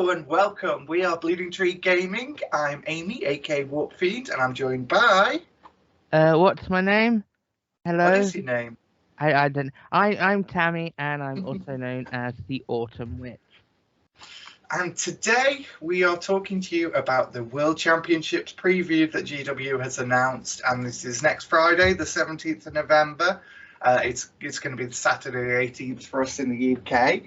Hello and welcome. We are Bleeding Tree Gaming. I'm Amy, aka Warpfiend, and I'm joined by. What's my name? Hello. What is your name? I don't. I'm Tammy, and I'm also known as the Autumn Witch. And today we are talking to you about the World Championships preview that GW has announced, and this is next Friday, the 17th of November. It's going to be the Saturday, the 18th for us in the UK.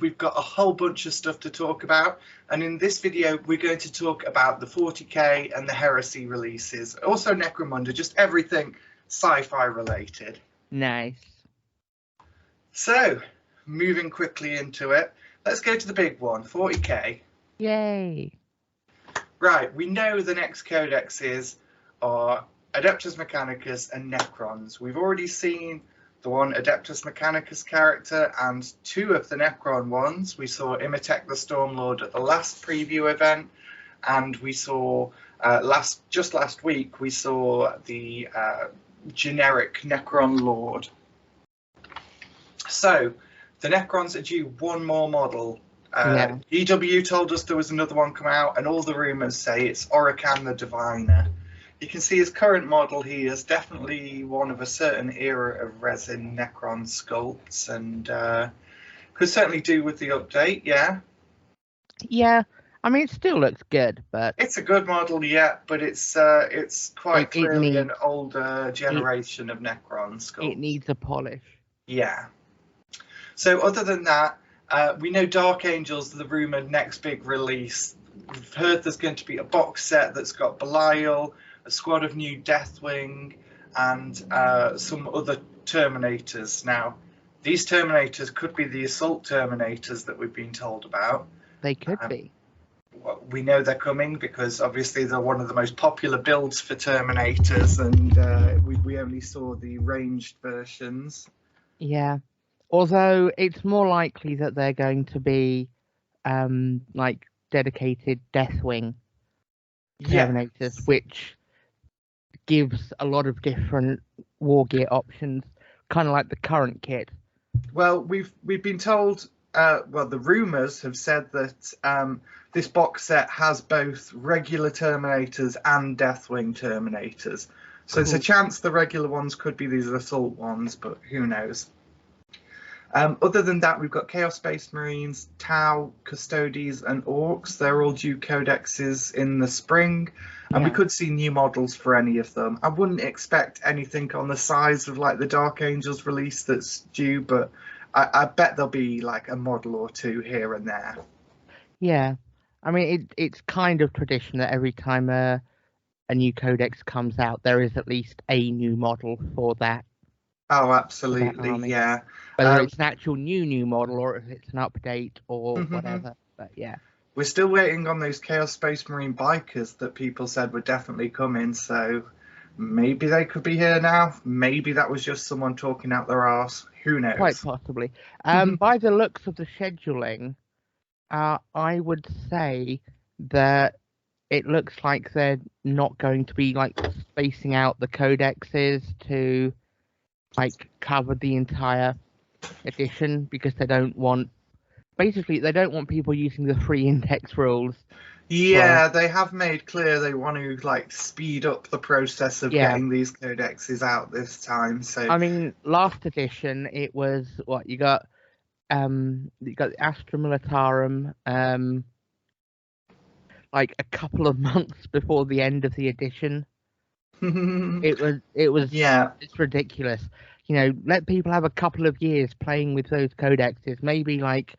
We've got a whole bunch of stuff to talk about, and in this video we're going to talk about the 40k and the Heresy releases, also Necromunda, just everything sci-fi related. Nice. So, moving quickly into it, let's go to the big one, 40k. Yay! Right, we know the next codexes are Adeptus Mechanicus and Necrons. We've already seen the one Adeptus Mechanicus character and two of the Necron ones. We saw Imitek the Stormlord at the last preview event, and we saw just last week we saw the generic Necron Lord. So the Necrons are due one more model. GW told us there was another one come out, and all the rumours say it's Orican the Diviner. You can see his current model here is definitely one of a certain era of resin Necron sculpts, and could certainly do with the update, yeah. Yeah, I mean, it still looks good, but it's a good model, yeah. But it's quite clearly an older generation of Necron sculpt. It needs a polish. Yeah. So other than that, we know Dark Angel's the rumored next big release. We've heard there's going to be a box set that's got Belial, a squad of new Deathwing, and some other Terminators. Now, these Terminators could be the Assault Terminators that we've been told about. They could be. We know they're coming because obviously they're one of the most popular builds for Terminators, and we only saw the ranged versions. Yeah, although it's more likely that they're going to be like dedicated Deathwing Terminators, which gives a lot of different war gear options, kind of like the current kit. Well, we've been told, the rumours have said that this box set has both regular Terminators and Deathwing Terminators. So There's a chance the regular ones could be these assault ones, but who knows. Other than that, we've got Chaos Space Marines, Tau, Custodes, and Orcs. They're all due codexes in the spring, and we could see new models for any of them. I wouldn't expect anything on the size of like the Dark Angels release that's due, but I bet there'll be like a model or two here and there. Yeah, I mean it's kind of tradition that every time a new codex comes out, there is at least a new model for that. Oh, absolutely, yeah. Whether it's an actual new model or if it's an update or whatever, but yeah. We're still waiting on those Chaos Space Marine bikers that people said would definitely come in, so maybe they could be here now. Maybe that was just someone talking out their arse. Who knows? Quite possibly. By the looks of the scheduling, I would say that it looks like they're not going to be like spacing out the codexes to like cover the entire edition, because they don't want people using the free index rules. Yeah, they have made clear they want to like speed up the process of getting these codexes out this time. So I mean, last edition it was what you got the Astra Militarum like a couple of months before the end of the edition. It was it's ridiculous. You know, let people have a couple of years playing with those codexes, maybe like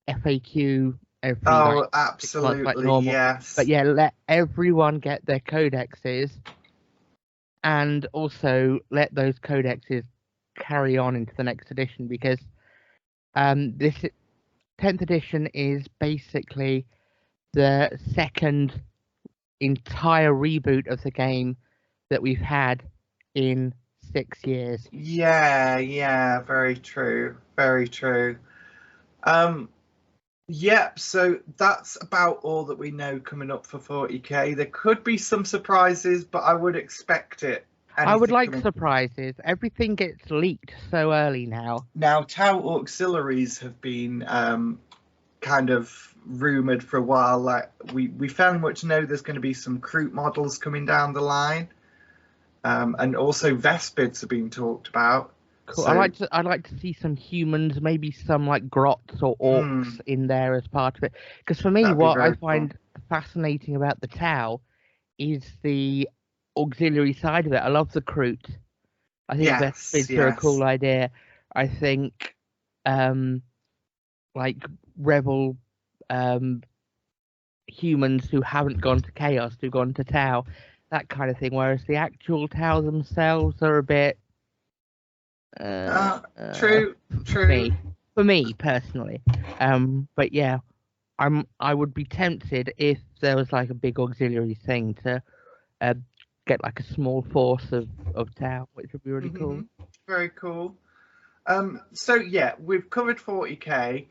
FAQ every absolutely, like normal. Yes. But yeah, let everyone get their codexes, and also let those codexes carry on into the next edition, because this 10th edition is basically the second entire reboot of the game that we've had in 6 years. Yeah, very true. So that's about all that we know coming up for 40k. There could be some surprises, but I would expect it. I would like surprises. Everything gets leaked so early now. Now, Tau auxiliaries have been kind of rumored for a while. Like we fairly much know there's going to be some Kroot models coming down the line, and also Vespids are being talked about. Cool. So, I'd like to see some humans, maybe some like grots or orcs in there as part of it. Because for me, that'd be what I very find fascinating about the Tau is the auxiliary side of it. I love the Kroot. I think Vespids are a cool idea. I think like rebel humans who haven't gone to Chaos, who've gone to Tau, that kind of thing. Whereas the actual Tau themselves are a bit true. For me personally. But yeah, I would be tempted if there was like a big auxiliary thing to get like a small force of Tau, which would be really cool. Very cool. So yeah, we've covered 40k,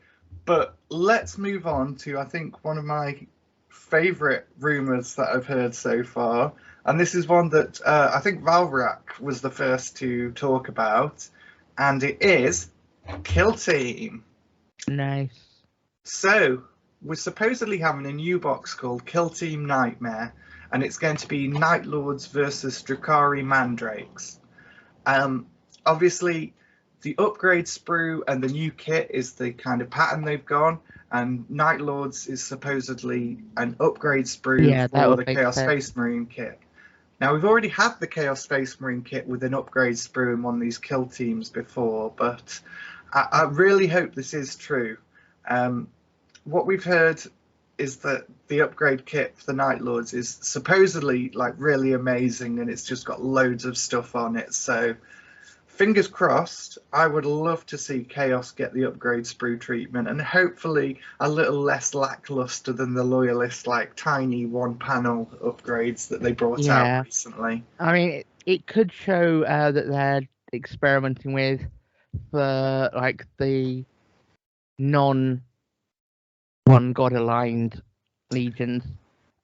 but let's move on to, I think, one of my favourite rumours that I've heard so far, and this is one that I think Valrak was the first to talk about, and it is Kill Team. Nice. So we're supposedly having a new box called Kill Team Nightmare, and it's going to be Night Lords versus Drukhari Mandrakes. Obviously, the upgrade sprue and the new kit is the kind of pattern they've gone, and Night Lords is supposedly an upgrade sprue for the Chaos Space Marine kit. Now, we've already had the Chaos Space Marine kit with an upgrade sprue in one of these kill teams before, but I really hope this is true. What we've heard is that the upgrade kit for the Night Lords is supposedly like really amazing, and it's just got loads of stuff on it. So fingers crossed. I would love to see Chaos get the upgrade sprue treatment, and hopefully a little less lackluster than the Loyalist like tiny one panel upgrades that they brought out recently. I mean, it could show that they're experimenting with for like the non one god aligned legions.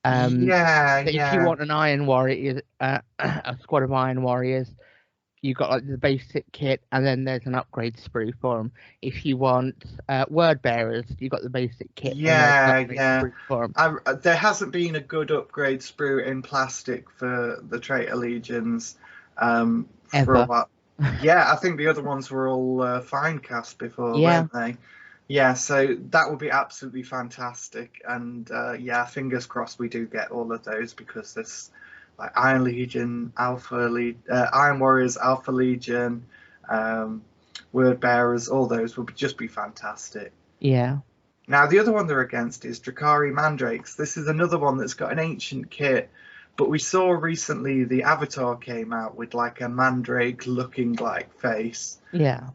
If you want an Iron Warrior, a squad of Iron Warriors, you've got like the basic kit, and then there's an upgrade sprue for them. If you want Word Bearers, you've got the basic kit. Sprue for them. There hasn't been a good upgrade sprue in plastic for the Traitor Legions for a while. Yeah, I think the other ones were all fine cast before, weren't they? Yeah, so that would be absolutely fantastic, and fingers crossed we do get all of those, because this like Iron Legion, Iron Warriors, Alpha Legion, Word Bearers, all those would just be fantastic. Yeah. Now the other one they're against is Drukhari Mandrakes. This is another one that's got an ancient kit, but we saw recently the Avatar came out with like a Mandrake looking like face. Yeah.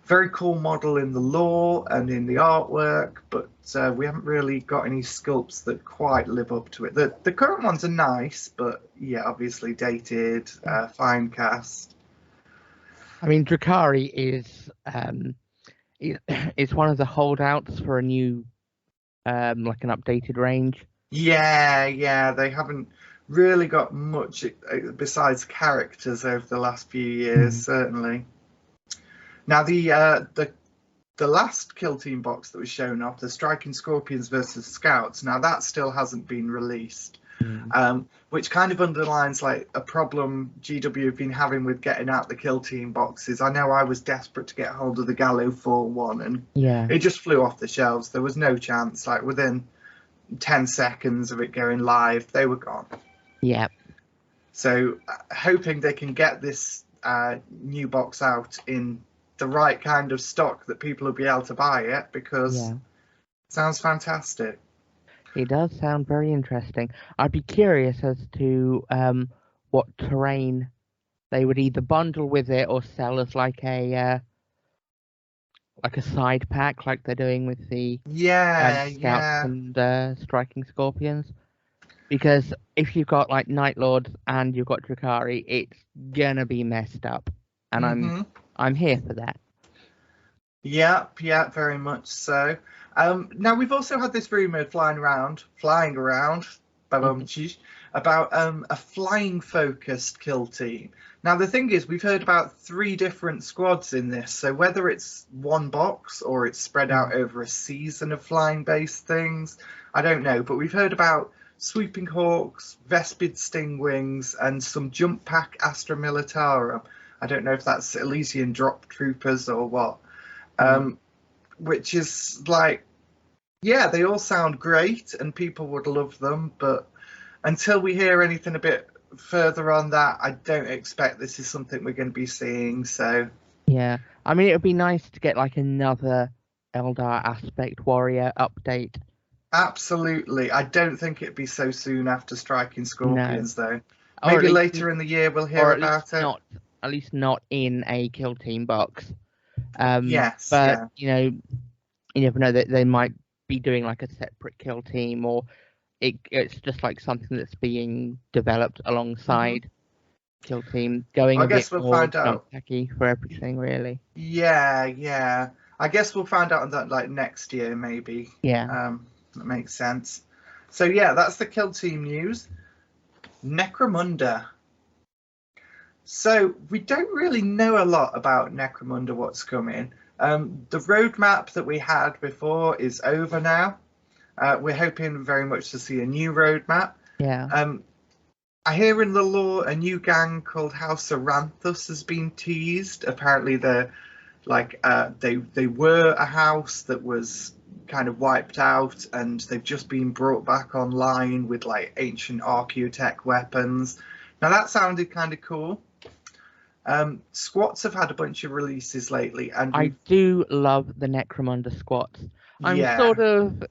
Very cool model in the lore and in the artwork, but we haven't really got any sculpts that quite live up to it. The current ones are nice, but yeah, obviously dated, fine cast. I mean, Drukhari is one of the holdouts for a new, like an updated range. Yeah, they haven't really got much besides characters over the last few years, certainly. Now, the last Kill Team box that was shown off, the Striking Scorpions versus Scouts, now that still hasn't been released, which kind of underlines like a problem GW have been having with getting out the Kill Team boxes. I know I was desperate to get hold of the Gallo 4-1, and it just flew off the shelves. There was no chance. Like within 10 seconds of it going live, they were gone. Yeah. So hoping they can get this new box out in the right kind of stock that people will be able to buy it, because it sounds fantastic. It does sound very interesting. I'd be curious as to what terrain they would either bundle with it or sell as like a side pack, like they're doing with the Scouts and Striking Scorpions. Because if you've got like Night Lords and you've got Drukhari, it's gonna be messed up, and I'm here for that. Yeah, very much so. Now we've also had this rumor flying around, about a flying focused kill team. Now the thing is, we've heard about 3 different squads in this, so whether it's one box or it's spread out over a season of flying based things, I don't know. But we've heard about Swooping Hawks, Vespid Stingwings, and some Jump Pack Astra Militarum. I don't know if that's Elysian Drop Troopers or what. Which is like, yeah, they all sound great and people would love them, but until we hear anything a bit further on that, I don't expect this is something we're going to be seeing. So yeah, I mean, it would be nice to get like another Eldar Aspect Warrior update. absolutely, I don't think it'd be so soon after Striking Scorpions, though. Or Maybe at least- later in the year we'll hear or at about least it. at least not in a kill team box. Yes, but yeah. you know, you never know, that they might be doing like a separate kill team, or it's just like something that's being developed alongside kill team, going I a guess bit we'll more find out. jump-packy for everything, really. Yeah. I guess we'll find out on that like next year, maybe. Yeah. That makes sense. So yeah, that's the kill team news. Necromunda. So we don't really know a lot about Necromunda, what's coming. The roadmap that we had before is over now. We're hoping very much to see a new roadmap. Yeah. I hear in the lore a new gang called House Aranthus has been teased. Apparently they're like they were a house that was kind of wiped out, and they've just been brought back online with like ancient Archaeotech weapons. Now that sounded kind of cool. Squats have had a bunch of releases lately, and I do love the Necromunda squats. I'm sort of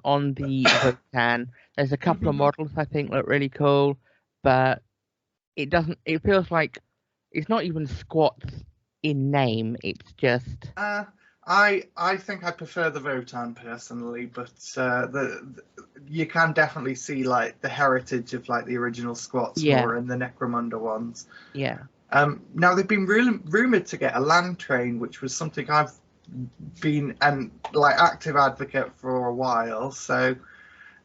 on the Votan. There's a couple of models I think look really cool, but it doesn't. It feels like it's not even squats in name. It's just. I think I prefer the Votan personally, but you can definitely see like the heritage of like the original squats more in the Necromunda ones. Yeah. Now they've been rumored to get a land train, which was something I've been an active advocate for a while. So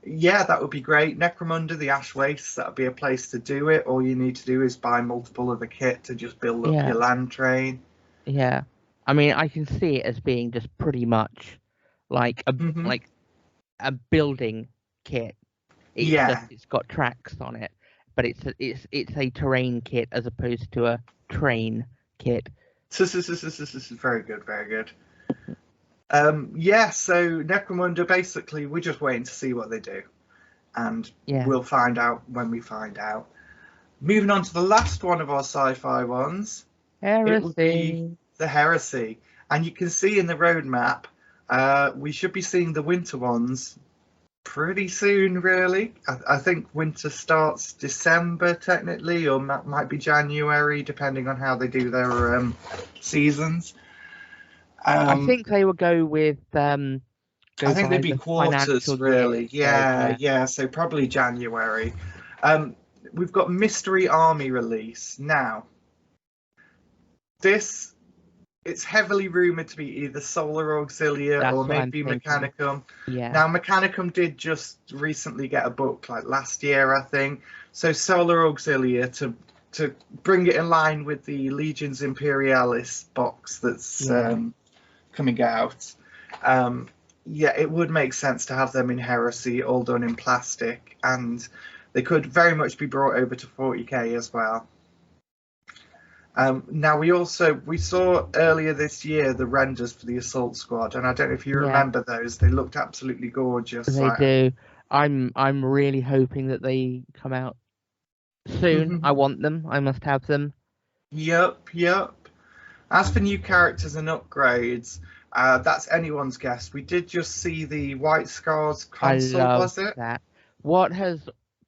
yeah, that would be great. Necromunda, the Ash Wastes, that would be a place to do it. All you need to do is buy multiple of the kit to just build up your land train. Yeah, I mean, I can see it as being just pretty much like a building kit. It's just, it's got tracks on it, but it's a terrain kit as opposed to a train kit. Very good, very good. So Necromunda, basically, we're just waiting to see what they do, and we'll find out when we find out. Moving on to the last one of our sci-fi ones, Heresy. it will be the Heresy, and you can see in the roadmap, we should be seeing the winter ones pretty soon, really. I think winter starts December technically, or might be January, depending on how they do their seasons. I think they will go with. I think they'd be quarters, really. Yeah. So probably January. We've got Mystery Army release now. It's heavily rumored to be either Solar Auxilia or maybe Mechanicum. Yeah. Now Mechanicum did just recently get a book like last year, I think. So Solar Auxilia to bring it in line with the Legions Imperialis box that's coming out. It would make sense to have them in Heresy, all done in plastic, and they could very much be brought over to 40k as well. Now we saw earlier this year the renders for the Assault Squad, and I don't know if you remember those. They looked absolutely gorgeous. They do. I'm really hoping that they come out soon. I want them. I must have them. Yep. As for new characters and upgrades, that's anyone's guess. We did just see the White Scars console, was it? That. What has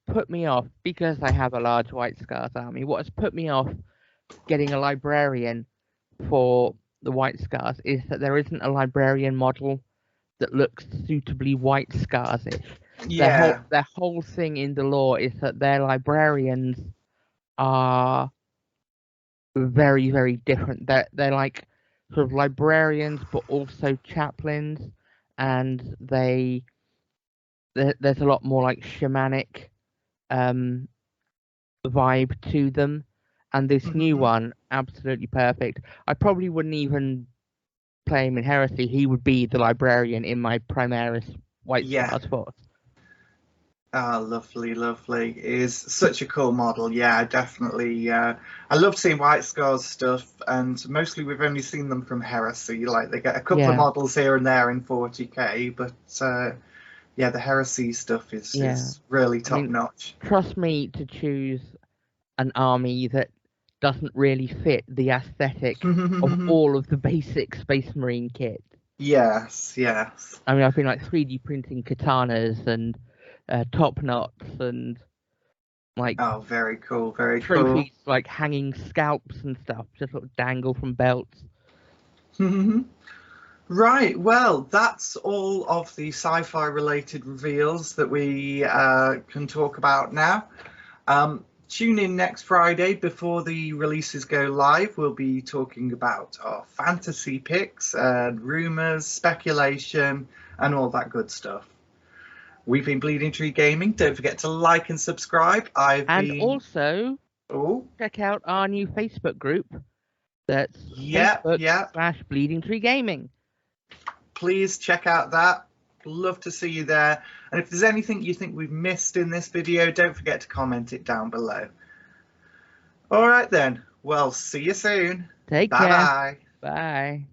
put me off, because I have a large White Scars army, what has put me off getting a librarian for the White Scars is that there isn't a librarian model that looks suitably White Scars-ish. Yeah. Their whole thing in the lore is that their librarians are very, very different. They're like sort of librarians, but also chaplains, and there's a lot more like shamanic vibe to them, and this new Mhm. one, absolutely perfect. I probably wouldn't even play him in Heresy. He would be the librarian in my Primaris White Yeah. Stars force. Ah, lovely, lovely. It is such a cool model. Yeah, definitely. I love seeing White Scars stuff, and mostly we've only seen them from Heresy. Like they get a couple of Yeah. models here and there in 40k, but yeah, the Heresy stuff Yeah. is really I top mean, notch. trust me to choose an army that doesn't really fit the aesthetic of all of the basic Space Marine kit. Yes, yes. I mean, I've been like 3D printing katanas and top knots and like Oh, very cool, very cool. trophies like hanging scalps and stuff, just sort of dangle from belts. Right, well, that's all of the sci-fi related reveals that we can talk about now. Tune in next Friday before the releases go live. We'll be talking about our fantasy picks and rumours, speculation, and all that good stuff. We've been Bleeding Tree Gaming. Don't forget to like and subscribe. Also, check out our new Facebook group. That's Facebook/Bleeding Tree Gaming. Please check out that. Love to see you there. And if there's anything you think we've missed in this video, don't forget to comment it down below. All right then. Well, see you soon. Take care. Bye-bye. Bye.